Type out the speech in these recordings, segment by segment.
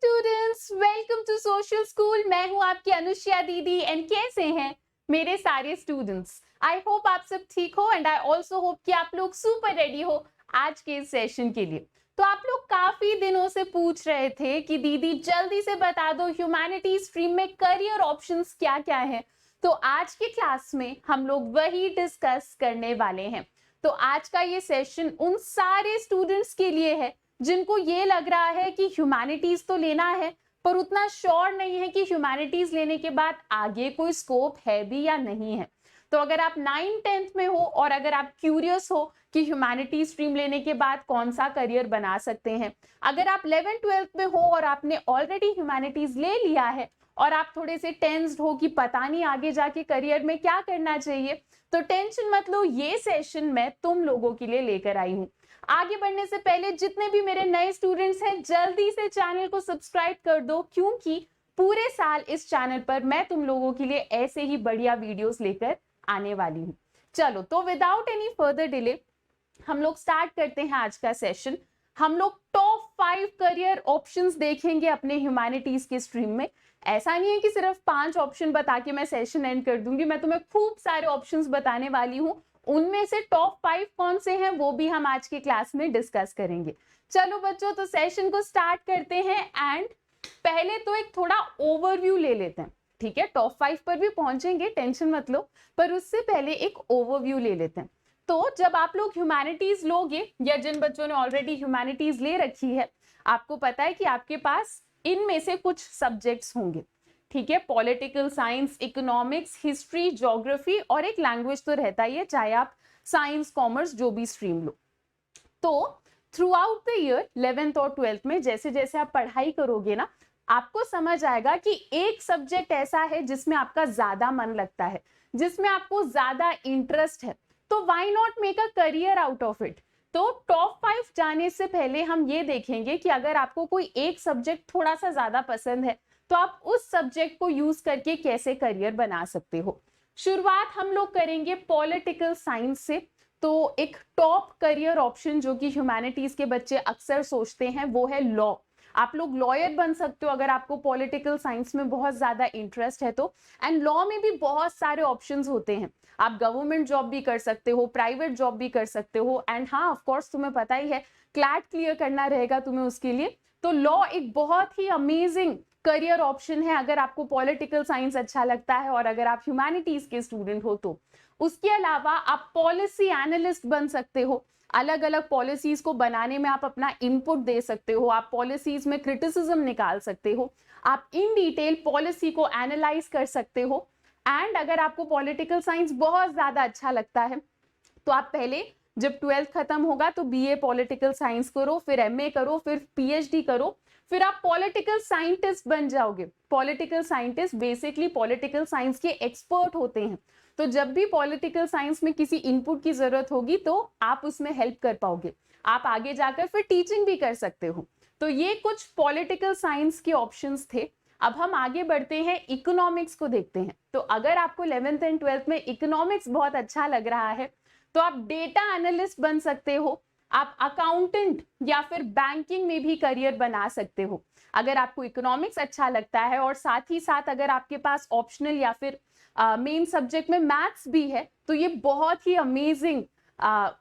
Students, welcome to social school. मैं हूं आपकी अनुष्या दीदी एंड कैसे हैं मेरे सारे स्टूडेंट्स। आई होप आप सब ठीक हो एंड आई ऑल्सो होप कि आप लोग सुपर रेडी हो आज के इस सेशन के लिए। तो आप लोग काफी दिनों से पूछ रहे थे कि दीदी जल्दी से बता दो ह्यूमैनिटीज स्ट्रीम में करियर ऑप्शंस क्या क्या है। तो आज की क्लास में हम लोग वही डिस्कस करने वाले हैं। तो आज का ये सेशन उन सारे स्टूडेंट्स के लिए है जिनको ये लग रहा है कि ह्यूमैनिटीज तो लेना है पर उतना श्योर नहीं है कि ह्यूमैनिटीज लेने के बाद आगे कोई स्कोप है भी या नहीं है। तो अगर आप 9th-10th में हो और अगर आप क्यूरियस हो कि ह्यूमैनिटीज स्ट्रीम लेने के बाद कौन सा करियर बना सकते हैं, अगर आप 11th-12th में हो और आपने ऑलरेडी ह्यूमैनिटीज ले लिया है और आप थोड़े से टेंस्ड हो कि पता नहीं आगे जाके करियर में क्या करना चाहिए, तो टेंशन मत लो, ये सेशन मैं तुम लोगों के लिए लेकर आई हूँ। आगे बढ़ने से पहले जितने भी मेरे नए स्टूडेंट्स हैं जल्दी से चैनल को सब्सक्राइब कर दो, क्योंकि पूरे साल इस चैनल पर मैं तुम लोगों के लिए ऐसे ही बढ़िया वीडियोस लेकर आने वाली हूँ। चलो तो विदाउट एनी फर्दर डिले हम लोग स्टार्ट करते हैं आज का सेशन। हम लोग टॉप 5 करियर ऑप्शंस देखेंगे अपने ह्यूमैनिटीज के स्ट्रीम में। ऐसा नहीं है कि सिर्फ 5 ऑप्शन बता के मैं सेशन एंड कर दूंगी, मैं तुम्हें खूब सारे ऑप्शंस बताने वाली हूँ। उनमें से टॉप 5 कौन से हैं वो भी हम आज की क्लास में डिस्कस करेंगे। चलो बच्चों, तो सेशन को स्टार्ट करते हैं एंड पहले तो एक थोड़ा ओवरव्यू ले लेते हैं। ठीक है, टॉप 5 पर भी पहुंचेंगे, टेंशन मत लो, पर उससे पहले एक ओवरव्यू ले लेते हैं। तो जब आप लोग ह्यूमैनिटीज लोगे या जिन बच्चों ने ऑलरेडी ह्यूमैनिटीज ले रखी है, आपको पता है कि आपके पास इनमें से कुछ सब्जेक्ट्स होंगे। ठीक है, political science, economics, history, geography और एक लैंग्वेज तो रहता ही है, चाहे आप साइंस कॉमर्स जो भी स्ट्रीम लो। तो through out the year 11th और 12th में जैसे जैसे आप पढ़ाई करोगे ना, आपको समझ आएगा कि एक सब्जेक्ट ऐसा है जिसमें आपका ज्यादा मन लगता है, जिसमें आपको ज्यादा इंटरेस्ट है, तो why not make a career out of it. तो टॉप 5 जाने से पहले हम ये देखेंगे कि अगर आपको कोई एक सब्जेक्ट थोड़ा सा ज्यादा पसंद है तो आप उस सब्जेक्ट को यूज करके कैसे करियर बना सकते हो। शुरुआत हम लोग करेंगे पॉलिटिकल साइंस से। तो एक टॉप करियर ऑप्शन जो कि ह्यूमैनिटीज के बच्चे अक्सर सोचते हैं वो है लॉ। आप लोग लॉयर बन सकते हो अगर आपको पॉलिटिकल साइंस में बहुत ज्यादा इंटरेस्ट है तो। एंड लॉ में भी बहुत सारे ऑप्शंस होते हैं, आप गवर्नमेंट जॉब भी कर सकते हो, प्राइवेट जॉब भी कर सकते हो, एंड हाँ ऑफ कोर्स तुम्हें पता ही है क्लैट क्लियर करना रहेगा तुम्हें उसके लिए। तो लॉ एक बहुत ही अमेजिंग करियर ऑप्शन है अगर आपको पॉलिटिकल साइंस अच्छा लगता है और अगर आप ह्यूमैनिटीज के स्टूडेंट हो तो। उसके अलावा आप पॉलिसी एनालिस्ट बन सकते हो, अलग अलग पॉलिसीज को बनाने में आप अपना इनपुट दे सकते हो, आप पॉलिसीज में क्रिटिसिज्म निकाल सकते हो, आप इन डिटेल पॉलिसी को एनालाइज कर सकते हो। एंड अगर आपको पॉलिटिकल साइंस बहुत ज्यादा अच्छा लगता है तो आप पहले जब 12th खत्म होगा तो बीए पॉलिटिकल साइंस करो, फिर एमए करो, फिर पीएचडी करो, फिर आप पॉलिटिकल साइंटिस्ट बन जाओगे। Political scientist basically political science के एक्सपर्ट होते हैं, तो जब भी पॉलिटिकल साइंस में किसी इनपुट की जरूरत होगी तो आप उसमें हेल्प कर पाओगे, आप आगे जाकर फिर टीचिंग भी कर सकते हो। तो ये कुछ पॉलिटिकल साइंस के ऑप्शंस थे। अब हम आगे बढ़ते हैं, इकोनॉमिक्स को देखते हैं। तो अगर आपको 11th एंड 12th में इकोनॉमिक्स बहुत अच्छा लग रहा है तो आप डेटा एनालिस्ट बन सकते हो, आप अकाउंटेंट या फिर बैंकिंग में भी करियर बना सकते हो अगर आपको इकोनॉमिक्स अच्छा लगता है। और साथ ही साथ अगर आपके पास ऑप्शनल या फिर मेन सब्जेक्ट में मैथ्स भी है तो ये बहुत ही अमेजिंग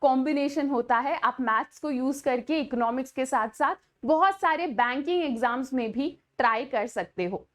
कॉम्बिनेशन होता है। आप मैथ्स को यूज करके इकोनॉमिक्स के साथ साथ बहुत सारे बैंकिंग एग्जाम्स में भी ट्राई कर सकते हो।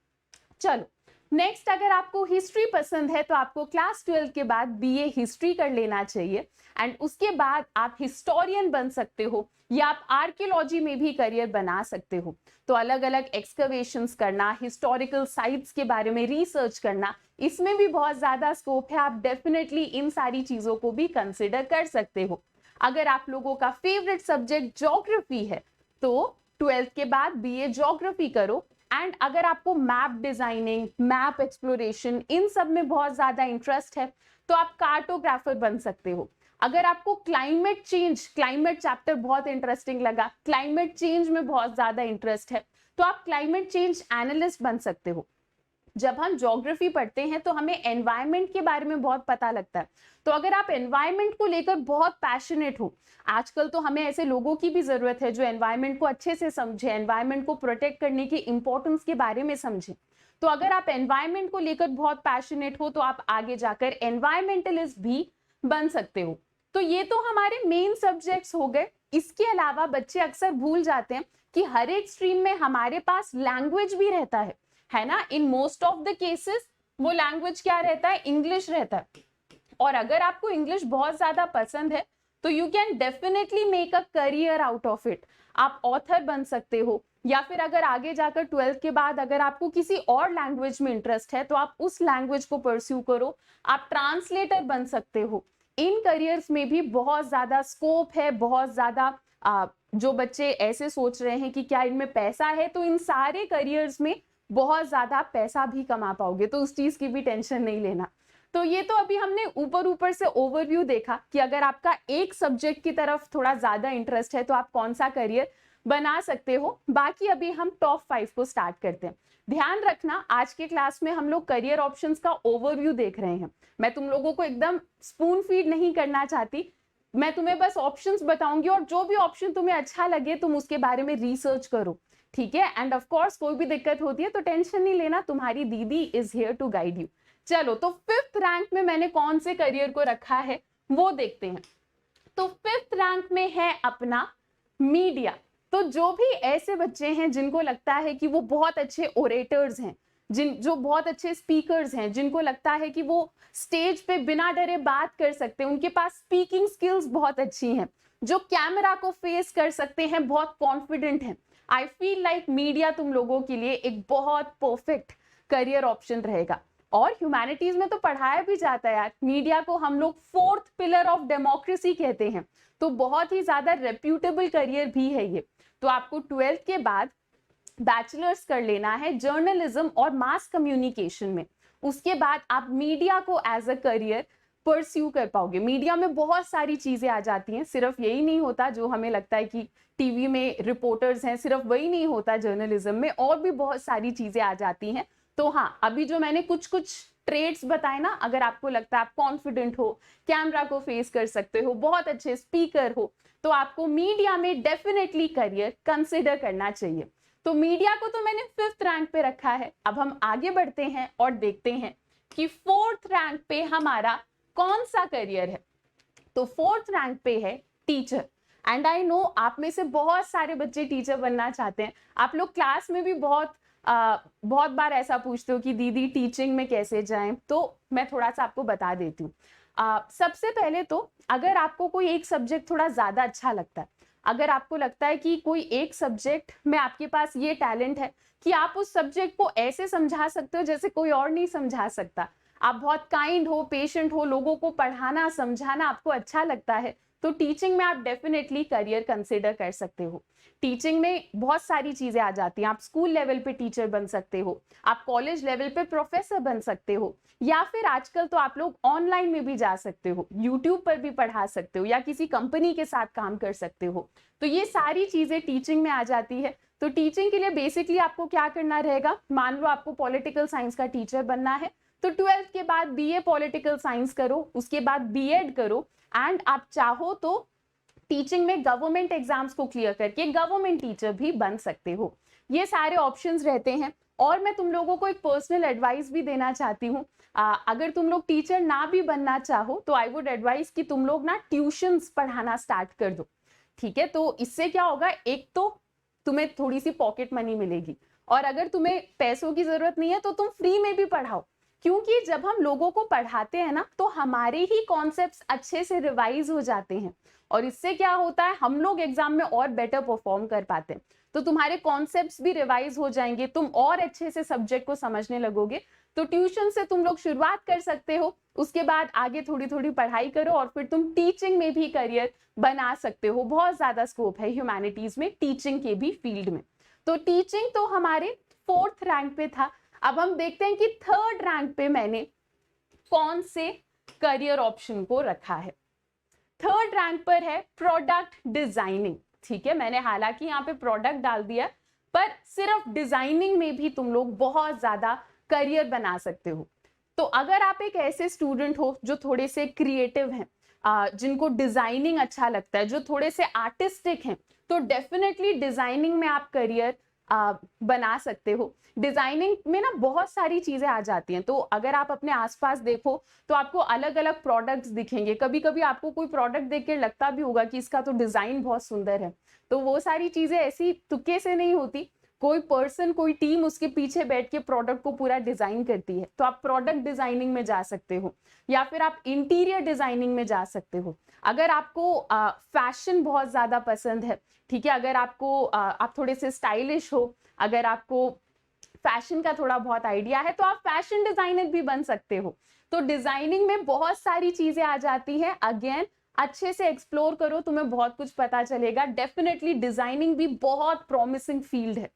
चलो नेक्स्ट, अगर आपको हिस्ट्री पसंद है तो आपको क्लास 12 के बाद बीए हिस्ट्री कर लेना चाहिए एंड उसके बाद आप हिस्टोरियन बन सकते हो या आप आर्कियोलॉजी में भी करियर बना सकते हो। तो अलग अलग एक्सकवेशंस करना, हिस्टोरिकल साइट्स के बारे में रिसर्च करना, इसमें भी बहुत ज्यादा स्कोप है। आप डेफिनेटली इन सारी चीजों को भी कंसिडर कर सकते हो। अगर आप लोगों का फेवरेट सब्जेक्ट ज्योग्राफी है तो 12th के बाद बीए ज्योग्राफी करो। एंड अगर आपको मैप डिजाइनिंग, मैप एक्सप्लोरेशन, इन सब में बहुत ज्यादा इंटरेस्ट है तो आप कार्टोग्राफर बन सकते हो। अगर आपको क्लाइमेट चेंज, क्लाइमेट चैप्टर बहुत इंटरेस्टिंग लगा, क्लाइमेट चेंज में बहुत ज्यादा इंटरेस्ट है तो आप क्लाइमेट चेंज एनालिस्ट बन सकते हो। जब हम ज्योग्राफी पढ़ते हैं तो हमें एनवायरनमेंट के बारे में बहुत पता लगता है। तो अगर आप एनवायरनमेंट को लेकर बहुत पैशनेट हो, आजकल तो हमें ऐसे लोगों की भी जरूरत है जो एनवायरनमेंट को अच्छे से समझे, एनवायरनमेंट को प्रोटेक्ट करने की इंपॉर्टेंस के बारे में समझे। तो अगर आप एनवायरनमेंट को लेकर बहुत पैशनेट हो तो आप आगे जाकर एनवायरमेंटलिस्ट भी बन सकते हो। तो ये तो हमारे मेन सब्जेक्ट्स हो गए। इसके अलावा बच्चे अक्सर भूल जाते हैं कि हर एक स्ट्रीम में हमारे पास लैंग्वेज भी रहता है ना। In most of the cases वो लैंग्वेज क्या रहता है, इंग्लिश रहता है। और अगर आपको इंग्लिश बहुत ज्यादा पसंद है तो you can definitely make a career out of it. आप ऑथर बन सकते हो, या फिर अगर आगे जाकर 12th के बाद अगर आपको किसी और लैंग्वेज में इंटरेस्ट है तो आप उस लैंग्वेज को परस्यू करो, आप ट्रांसलेटर बन सकते हो। इन करियर्स में भी बहुत ज्यादा स्कोप है, बहुत ज्यादा जो बच्चे ऐसे सोच रहे हैं कि क्या इनमें पैसा है, तो इन सारे करियर्स में बहुत ज्यादा पैसा भी कमा पाओगे, तो उस चीज की भी टेंशन नहीं लेना। तो ये तो अभी हमने ऊपर ऊपर से ओवरव्यू देखा कि अगर आपका एक सब्जेक्ट की तरफ थोड़ा ज्यादा इंटरेस्ट है तो आप कौन सा करियर बना सकते हो। बाकी अभी हम टॉप 5 को स्टार्ट करते हैं। ध्यान रखना, आज के क्लास में हम लोग करियर ऑप्शंस का ओवरव्यू देख रहे हैं। मैं तुम लोगों को एकदम स्पून फीड नहीं करना चाहती, मैं तुम्हें बस ऑप्शंस बताऊंगी और जो भी ऑप्शन तुम्हें अच्छा लगे तुम उसके बारे में रिसर्च करो, ठीक है। एंड ऑफ कोर्स कोई भी दिक्कत होती है तो टेंशन नहीं लेना, तुम्हारी दीदी is here to guide you. चलो, तो 5th रैंक में मैंने कौन से करियर को रखा है वो देखते हैं। तो 5th रैंक में है अपना मीडिया। तो जो भी ऐसे बच्चे हैं जिनको लगता है कि वो बहुत अच्छे ओरेटर्स हैं, जो बहुत अच्छे स्पीकर्स हैं, जिनको लगता है कि वो स्टेज पे बिना डरे बात कर सकते हैं, उनके पास स्पीकिंग स्किल्स बहुत अच्छी हैं, जो कैमरा को फेस कर सकते हैं, बहुत कॉन्फिडेंट हैं, आई फील लाइक मीडिया तुम लोगों के लिए एक बहुत परफेक्ट करियर ऑप्शन रहेगा। और ह्यूमैनिटीज में तो पढ़ाया भी जाता है यार, मीडिया को हम लोग 4th पिलर ऑफ डेमोक्रेसी कहते हैं, तो बहुत ही ज्यादा रेप्यूटेबल करियर भी है ये। तो आपको 12th के बाद बैचलर्स कर लेना है जर्नलिज्म और मास कम्युनिकेशन में। उसके बाद आप मीडिया को एज अ करियर परस्यू कर पाओगे। मीडिया में बहुत सारी चीजें आ जाती हैं, सिर्फ यही नहीं होता जो हमें लगता है कि टीवी में रिपोर्टर्स हैं, सिर्फ वही नहीं होता जर्नलिज्म में, और भी बहुत सारी चीजें आ जाती हैं। तो हाँ, अभी जो मैंने कुछ कुछ ट्रेड्स बताए ना, अगर आपको लगता है आप कॉन्फिडेंट हो, कैमरा को फेस कर सकते हो, बहुत अच्छे स्पीकर हो, तो आपको मीडिया में डेफिनेटली करियर कंसिडर करना चाहिए। तो मीडिया को तो मैंने 5th रैंक पे रखा है। अब हम आगे बढ़ते हैं और देखते हैं कि 4th रैंक पे हमारा कौन सा करियर है। तो 4th रैंक पे है टीचर। एंड आई नो आप में से बहुत सारे बच्चे टीचर बनना चाहते हैं। आप लोग क्लास में भी बहुत बार ऐसा पूछते हो कि दीदी टीचिंग में कैसे जाएं, तो मैं थोड़ा सा आपको बता देती हूँ। सबसे पहले तो अगर आपको कोई एक सब्जेक्ट थोड़ा ज्यादा अच्छा लगता है, अगर आपको लगता है कि कोई एक सब्जेक्ट में आपके पास ये टैलेंट है कि आप उस सब्जेक्ट को ऐसे समझा सकते हो जैसे कोई और नहीं समझा सकता, आप बहुत काइंड हो, पेशेंट हो, लोगों को पढ़ाना समझाना आपको अच्छा लगता है, तो टीचिंग में आप डेफिनेटली करियर कंसिडर कर सकते हो। टीचिंग में बहुत सारी चीजें आ जाती हैं। आप स्कूल लेवल पे टीचर बन सकते हो, आप कॉलेज लेवल पे प्रोफेसर बन सकते हो, या फिर आजकल तो आप लोग ऑनलाइन में भी जा सकते हो, यूट्यूब पर भी पढ़ा सकते हो, या किसी कंपनी के साथ काम कर सकते हो। तो ये सारी चीजें टीचिंग में आ जाती है। तो टीचिंग के लिए बेसिकली आपको क्या करना रहेगा, मान लो आपको पॉलिटिकल साइंस का टीचर बनना है, तो 12th के बाद बीए पॉलिटिकल साइंस करो, उसके बाद बीएड करो, एंड आप चाहो तो टीचिंग में गवर्नमेंट एग्जाम्स को क्लियर करके गवर्नमेंट टीचर भी बन सकते हो। ये सारे ऑप्शंस रहते हैं। और मैं तुम लोगों को एक पर्सनल एडवाइस भी देना चाहती हूँ। अगर तुम लोग टीचर ना भी बनना चाहो तो आई वुड एडवाइस कि तुम लोग ना ट्यूशंस पढ़ाना स्टार्ट कर दो, ठीक है। तो इससे क्या होगा, एक तो तुम्हें थोड़ी सी पॉकेट मनी मिलेगी, और अगर तुम्हें पैसों की जरूरत नहीं है तो तुम फ्री में भी पढ़ाओ, क्योंकि जब हम लोगों को पढ़ाते हैं ना तो हमारे ही कॉन्सेप्ट्स अच्छे से रिवाइज हो जाते हैं, और इससे क्या होता है, हम लोग एग्जाम में और बेटर परफॉर्म कर पाते हैं। तो तुम्हारे कॉन्सेप्ट्स भी रिवाइज हो जाएंगे, तुम और अच्छे से सब्जेक्ट को समझने लगोगे। तो ट्यूशन से तुम लोग शुरुआत कर सकते हो, उसके बाद आगे थोड़ी थोड़ी पढ़ाई करो और फिर तुम टीचिंग में भी करियर बना सकते हो। बहुत ज्यादा स्कोप है ह्यूमैनिटीज में, टीचिंग के भी फील्ड में। तो टीचिंग तो हमारे 4th रैंक पे था। अब हम देखते हैं कि 3rd रैंक पे मैंने कौन से करियर ऑप्शन को रखा है। 3rd रैंक पर है प्रोडक्ट डिजाइनिंग, ठीक है। मैंने हालांकि यहाँ पे प्रोडक्ट डाल दिया, पर सिर्फ डिजाइनिंग में भी तुम लोग बहुत ज्यादा करियर बना सकते हो। तो अगर आप एक ऐसे स्टूडेंट हो जो थोड़े से क्रिएटिव हैं, जिनको डिजाइनिंग अच्छा लगता है, जो थोड़े से आर्टिस्टिक हैं, तो डेफिनेटली डिजाइनिंग में आप करियर बना सकते हो। डिजाइनिंग में ना बहुत सारी चीजें आ जाती हैं, तो अगर आप अपने आसपास देखो तो आपको अलग अलग प्रोडक्ट्स दिखेंगे। कभी कभी आपको कोई प्रोडक्ट देख के लगता भी होगा कि इसका तो डिजाइन बहुत सुंदर है। तो वो सारी चीजें ऐसी तुक्के से नहीं होती, कोई पर्सन, कोई टीम उसके पीछे बैठ के प्रोडक्ट को पूरा डिजाइन करती है। तो आप प्रोडक्ट डिजाइनिंग में जा सकते हो, या फिर आप इंटीरियर डिजाइनिंग में जा सकते हो। अगर आपको फैशन बहुत ज्यादा पसंद है, ठीक है, अगर आपको आप थोड़े से स्टाइलिश हो, अगर आपको फैशन का थोड़ा बहुत आइडिया है, तो आप फैशन डिजाइनर भी बन सकते हो। तो डिजाइनिंग में बहुत सारी चीजें आ जाती हैं। अगेन, अच्छे से एक्सप्लोर करो, तुम्हें बहुत कुछ पता चलेगा। डेफिनेटली डिजाइनिंग भी बहुत प्रॉमिसिंग फील्ड है।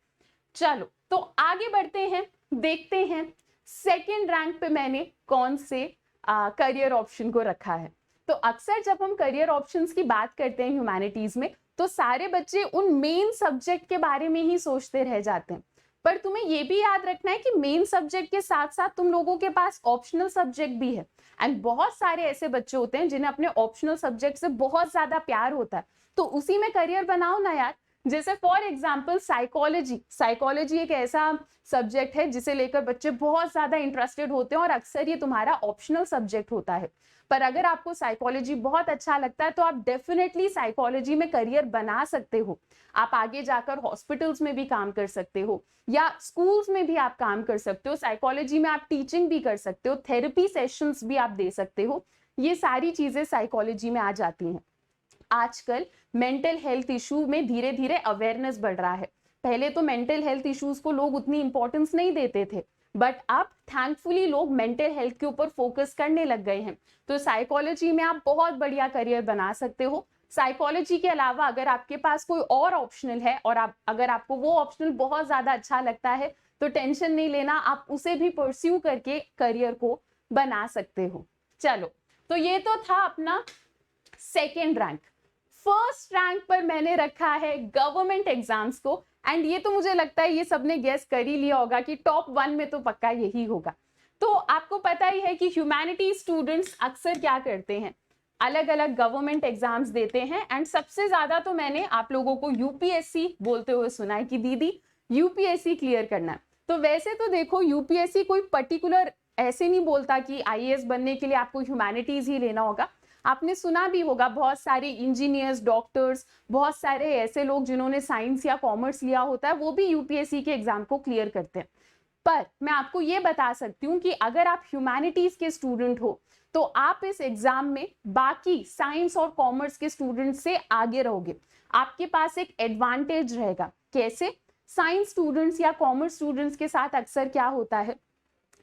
चलो तो आगे बढ़ते हैं, देखते हैं सेकंड रैंक पे मैंने कौन से करियर ऑप्शन को रखा है। तो अक्सर जब हम करियर ऑप्शंस की बात करते हैं ह्यूमैनिटीज में, तो सारे बच्चे उन मेन सब्जेक्ट के बारे में ही सोचते रह जाते हैं। पर तुम्हें ये भी याद रखना है कि मेन सब्जेक्ट के साथ साथ तुम लोगों के पास ऑप्शनल सब्जेक्ट भी है। एंड बहुत सारे ऐसे बच्चे होते हैं जिन्हें अपने ऑप्शनल सब्जेक्ट से बहुत ज्यादा प्यार होता है, तो उसी में करियर बनाओ ना यार। जैसे फॉर एग्जाम्पल साइकोलॉजी। साइकोलॉजी एक ऐसा सब्जेक्ट है जिसे लेकर बच्चे बहुत ज्यादा इंटरेस्टेड होते हैं, और अक्सर ये तुम्हारा ऑप्शनल सब्जेक्ट होता है। पर अगर आपको साइकोलॉजी बहुत अच्छा लगता है तो आप डेफिनेटली साइकोलॉजी में करियर बना सकते हो। आप आगे जाकर हॉस्पिटल्स में भी काम कर सकते हो, या स्कूल्स में भी आप काम कर सकते हो। साइकोलॉजी में आप टीचिंग भी कर सकते हो, थेरेपी सेशंस भी आप दे सकते हो। ये सारी चीजें साइकोलॉजी में आ जाती हैं। आजकल मेंटल हेल्थ इशू में धीरे धीरे अवेयरनेस बढ़ रहा है। पहले तो मेंटल हेल्थ इश्यूज को लोग उतनी इंपॉर्टेंस नहीं देते थे, बट अब थैंकफुली लोग मेंटल हेल्थ के ऊपर फोकस करने लग गए हैं। तो साइकोलॉजी में आप बहुत बढ़िया करियर बना सकते हो। साइकोलॉजी के अलावा अगर आपके पास कोई और ऑप्शनल है, और अगर आपको वो ऑप्शनल बहुत ज्यादा अच्छा लगता है, तो टेंशन नहीं लेना, आप उसे भी परस्यू करके करियर को बना सकते हो। चलो, तो ये तो था अपना सेकेंड रैंक। फर्स्ट रैंक पर मैंने रखा है गवर्नमेंट एग्जाम्स को। एंड ये तो मुझे लगता है ये सबने गेस कर ही लिया होगा कि टॉप 1 में तो पक्का यही होगा। तो आपको पता ही है कि ह्यूमैनिटी स्टूडेंट्स अक्सर क्या करते हैं, अलग अलग गवर्नमेंट एग्जाम्स देते हैं। एंड सबसे ज्यादा तो मैंने आप लोगों को यूपीएससी बोलते हुए सुना है कि दीदी यूपीएससी क्लियर करना है। तो वैसे तो देखो, यूपीएससी कोई पर्टिकुलर ऐसे नहीं बोलता कि आईएएस बनने के लिए आपको ह्यूमैनिटीज ही लेना होगा। आपने सुना भी होगा बहुत सारे इंजीनियर्स, डॉक्टर्स, बहुत सारे ऐसे लोग जिन्होंने साइंस या कॉमर्स लिया होता है, वो भी यूपीएससी के एग्जाम को क्लियर करते हैं। पर मैं आपको ये बता सकती हूँ कि अगर आप ह्यूमैनिटीज के स्टूडेंट हो तो आप इस एग्जाम में बाकी साइंस और कॉमर्स के स्टूडेंट से आगे रहोगे। आपके पास एक एडवांटेज रहेगा। कैसे? साइंस स्टूडेंट्स या कॉमर्स स्टूडेंट्स के साथ अक्सर क्या होता है,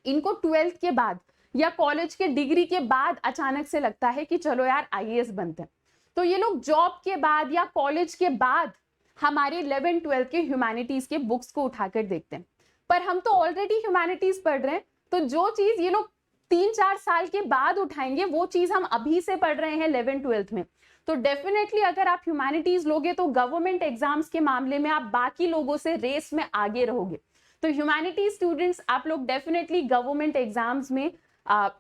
इनको 12th के बाद या कॉलेज के डिग्री के बाद अचानक से लगता है कि चलो यार आईएएस बनते हैं। तो ये लोग जॉब के बाद या कॉलेज के बाद हमारे 11th-12th के ह्यूमैनिटीज के बुक्स को उठाकर देखते हैं। पर हम तो ऑलरेडी ह्यूमैनिटीज पढ़ रहे हैं, तो जो चीज ये लोग 3-4 साल के बाद उठाएंगे वो चीज हम अभी से पढ़ रहे हैं 11th-12th में। तो डेफिनेटली अगर आप ह्यूमैनिटीज लोगे तो गवर्नमेंट एग्जाम्स के मामले में आप बाकी लोगों से रेस में आगे रहोगे। तो ह्यूमैनिटीज स्टूडेंट्स, आप लोग डेफिनेटली गवर्नमेंट एग्जाम्स में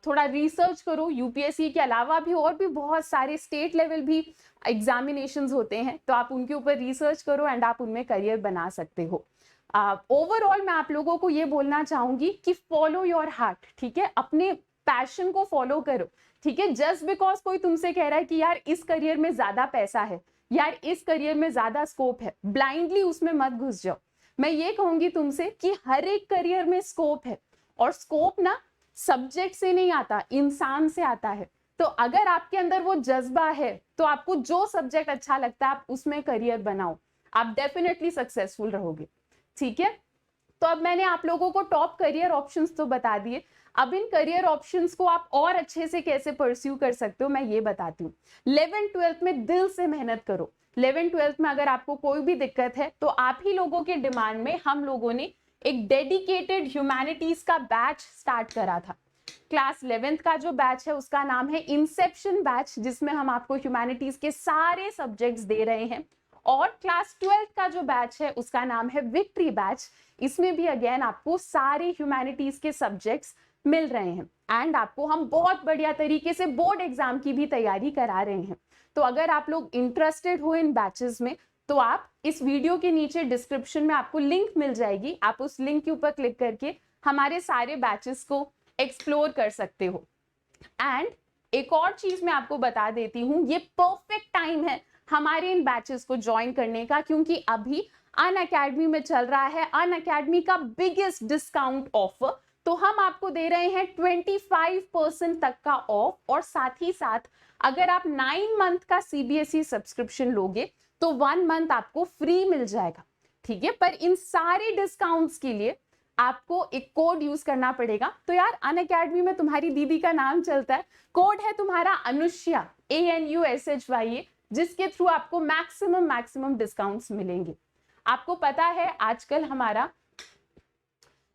थोड़ा रिसर्च करो। यूपीएससी के अलावा भी और भी बहुत सारे स्टेट लेवल भी एग्जामिनेशंस होते हैं, तो आप उनके ऊपर रिसर्च करो एंड आप उनमें करियर बना सकते हो। ओवरऑल मैं आप लोगों को ये बोलना चाहूंगी कि फॉलो योर हार्ट, ठीक है, अपने पैशन को फॉलो करो, ठीक है। जस्ट बिकॉज कोई तुमसे कह रहा है कि यार इस करियर में ज्यादा पैसा है, यार इस करियर में ज्यादा स्कोप है, ब्लाइंडली उसमें मत घुस जाओ। मैं ये कहूंगी तुमसे कि हर एक करियर में स्कोप है, और स्कोप ना सब्जेक्ट से नहीं आता, इंसान से आता है। तो अगर आपके अंदर वो जज्बा है तो आपको जो सब्जेक्ट अच्छा लगता है आप उसमें करियर बनाओ, आप डेफिनेटली सक्सेसफुल रहोगे, ठीक है। तो अब मैंने आप लोगों को टॉप करियर ऑप्शंस तो बता दिए। अब इन करियर ऑप्शंस को आप और अच्छे से कैसे परस्यू कर सकते हो मैं ये बताती हूँ। 11th-12th में दिल से मेहनत करो। 11th-12th में अगर आपको कोई भी दिक्कत है तो आप ही लोगों के डिमांड में हम लोगों ने एक डेडिकेटेड ह्यूमैनिटीज का बैच स्टार्ट करा था। क्लास 11th का जो बैच है उसका नाम है इंसेप्शन बैच, जिसमें हम आपको ह्यूमैनिटीज के सारे सब्जेक्ट्स दे रहे हैं। और क्लास 12th का जो बैच है उसका नाम है विक्ट्री बैच। इसमें भी अगेन आपको सारे ह्यूमैनिटीज के सब्जेक्ट्स मिल रहे हैं एंड आपको हम बहुत बढ़िया तरीके से बोर्ड एग्जाम की भी तैयारी करा रहे हैं। तो अगर आप लोग इंटरेस्टेड हो इन बैचेस में तो आप इस वीडियो के नीचे डिस्क्रिप्शन में आपको लिंक मिल जाएगी, आप उस लिंक के ऊपर क्लिक करके हमारे सारे बैचेस को एक्सप्लोर कर सकते हो। एंड एक और चीज मैं आपको बता देती हूँ, ये परफेक्ट टाइम है हमारे इन बैचेस को ज्वाइन करने का, क्योंकि अभी अनअकैडमी में चल रहा है अनअकैडमी का बिगेस्ट डिस्काउंट ऑफर। तो हम आपको दे रहे हैं 25% तक का ऑफ, और साथ ही साथ अगर आप 9 मंथ का सीबीएसई सब्सक्रिप्शन लोगे तो 1 मंथ आपको फ्री मिल जाएगा, ठीक है। पर इन सारे डिस्काउंट्स के लिए आपको एक कोड यूज करना पड़ेगा। तो यार अनअकैडमी में तुम्हारी दीदी का नाम चलता है, कोड है तुम्हारा अनुष्या, ANUSHYA, जिसके थ्रू आपको मैक्सिमम डिस्काउंट्स मिलेंगे। आपको पता है आजकल हमारा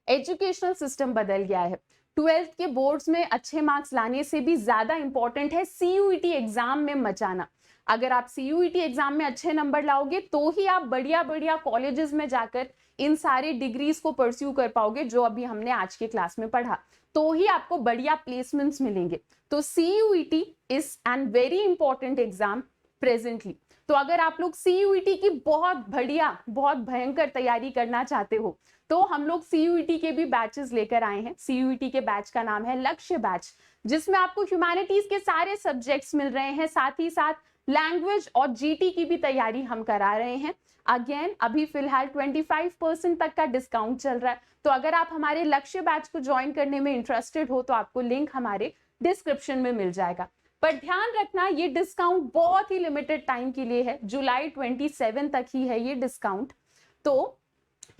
एजुकेशनल सिस्टम बदल गया है। 12th के बोर्ड्स में अच्छे मार्क्स लाने से भी ज्यादा इंपॉर्टेंट है CUET एग्जाम में मचाना। अगर आप CUET एग्जाम में अच्छे नंबर लाओगे तो ही आप बढ़िया कॉलेजेस में जाकर इन सारे डिग्रीज को परस्यू कर पाओगे, जो अभी हमने आज के क्लास में पढ़ा, तो ही आपको बढ़िया प्लेसमेंट्स मिलेंगे। तो CUET is an very important exam presently. तो अगर आप लोग CUET की बहुत भयंकर तैयारी करना चाहते हो तो हम लोग CUET के भी बैचेस लेकर आए हैं। CUET के बैच का नाम है लक्ष्य बैच, जिसमें आपको ह्यूमैनिटीज के सारे सब्जेक्ट्स मिल रहे हैं, साथ ही साथ लैंग्वेज और GT की भी तैयारी हम करा रहे हैं। अगेन अभी फिलहाल 25% तक का डिस्काउंट चल रहा है। तो अगर आप हमारे लक्ष्य बैच को ज्वाइन करने में इंटरेस्टेड हो तो आपको लिंक हमारे डिस्क्रिप्शन में मिल जाएगा। पर ध्यान रखना ये डिस्काउंट बहुत ही लिमिटेड टाइम के लिए है, जुलाई 27 तक ही है ये डिस्काउंट। तो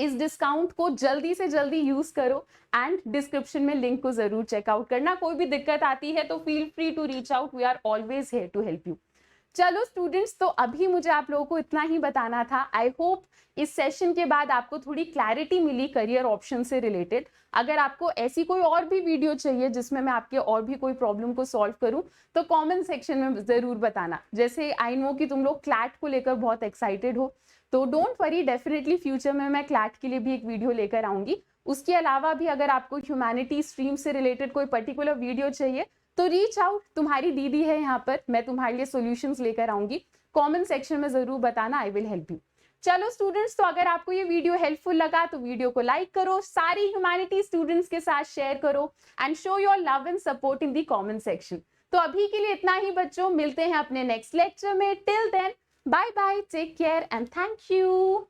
इस डिस्काउंट को जल्दी से जल्दी यूज करो एंड डिस्क्रिप्शन में लिंक को जरूर चेकआउट करना। कोई भी दिक्कत आती है तो feel free to reach out, we are always here to help you. चलो स्टूडेंट्स, तो अभी मुझे आप लोगों को इतना ही बताना था। आई होप इस सेशन के बाद आपको थोड़ी क्लैरिटी मिली करियर ऑप्शन से रिलेटेड। अगर आपको ऐसी कोई और भी वीडियो चाहिए जिसमें मैं आपके और भी कोई प्रॉब्लम को सॉल्व करूं तो कमेंट सेक्शन में जरूर बताना। जैसे आई नो कि तुम लोग क्लैट को लेकर बहुत एक्साइटेड हो, तो डोंट वरी, डेफिनेटली फ्यूचर में मैं क्लैट के लिए भी एक वीडियो लेकर आऊंगी। उसके अलावा भी अगर आपको ह्यूमैनिटी स्ट्रीम से रिलेटेड कोई पर्टिकुलर वीडियो चाहिए तो रीच आउट, तुम्हारी दीदी है यहाँ पर, मैं तुम्हारे लिए सॉल्यूशंस लेकर आऊंगी। कमेंट सेक्शन में जरूर बताना, आई विल हेल्प यू। चलो स्टूडेंट्स, तो अगर आपको ये वीडियो हेल्पफुल लगा तो वीडियो को लाइक करो, सारी ह्यूमैनिटी स्टूडेंट्स के साथ शेयर करो and show your love and support in the comment section. तो अभी के लिए इतना ही बच्चों, मिलते हैं अपने नेक्स्ट लेक्चर में। Till then bye bye, take care and thank you.